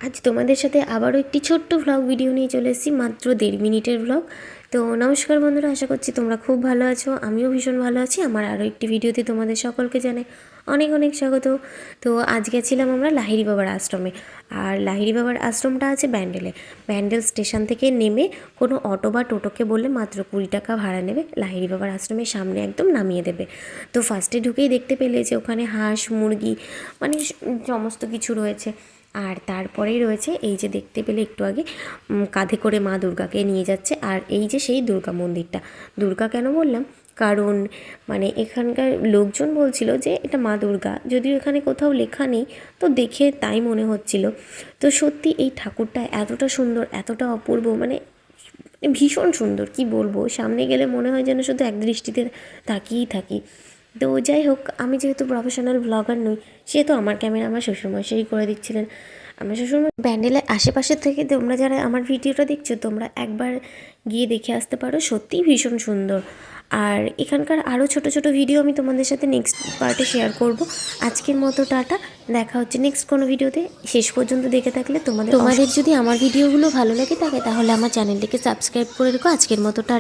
আজ তোমাদের সাথে আবারও একটি ছোট্ট ভ্লগ ভিডিও নিয়ে চলে এসেছি, মাত্র 1.5 মিনিটের ভ্লগ। তো নমস্কার বন্ধুরা, আশা করছি তোমরা খুব ভালো আছো। আমিও ভীষণ ভালো আছি। আমার আরও একটি ভিডিওতে তোমাদের সকলকে জানাই অনেক অনেক স্বাগত। তো আজ গেছিলাম আমরা লাহিড়ী বাবার আশ্রমে। আর লাহিড়ী বাবার আশ্রমটা আছে ব্যান্ডেলে। ব্যান্ডেল স্টেশন থেকে নেমে কোনো অটো বা টোটোকে বললে মাত্র 20 টাকা ভাড়া নেবে, লাহিড়ী বাবার আশ্রমের সামনে একদম নামিয়ে দেবে। তো ফার্স্টে ঢুকেই দেখতে পেলে যে ওখানে হাঁস মুরগি মানে সমস্ত কিছু রয়েছে। আর তারপরেই রয়েছে এই যে দেখতে পেলে একটু আগে কাঁধে করে মা দুর্গাকে নিয়ে যাচ্ছে। আর এই যে সেই দুর্গা মন্দিরটা। দুর্গা কেন বললাম, কারণ মানে এখানকার লোকজন বলছিল যে এটা মা দুর্গা, যদিও এখানে কোথাও লেখা নেই, তো দেখে তাই মনে হচ্ছিল। তো সত্যি এই ঠাকুরটা এতটা সুন্দর, এতটা অপূর্ব, মানে ভীষণ সুন্দর, কি বলবো। সামনে গেলে মনে হয় যেন শুধু এক দৃষ্টিতে তাকিয়েই থাকি। তো যাই হোক, আমি যেহেতু প্রফেশনাল ব্লগার নই, সেহেতু আমার ক্যামেরা আমার শ্বশুরমশাই করে দিচ্ছিলেন। আমার শ্বশুরমশাই ব্যান্ডেলের আশেপাশে থেকে তোমরা যারা আমার ভিডিওটা দেখছো, তোমরা একবার গিয়ে দেখে আসতে পারো, সত্যিই ভীষণ সুন্দর। আর এখানকার আরও ছোট ছোট ভিডিও আমি তোমাদের সাথে নেক্সট পার্টে শেয়ার করব। আজকের মতো টাটা, দেখা হচ্ছে নেক্সট কোনো ভিডিওতে। শেষ পর্যন্ত দেখে থাকলে তোমাদের যদি আমার ভিডিওগুলো ভালো লাগে থাকে, তাহলে আমার চ্যানেলটিকে সাবস্ক্রাইব করে রেখো। আজকের মতো টাটা।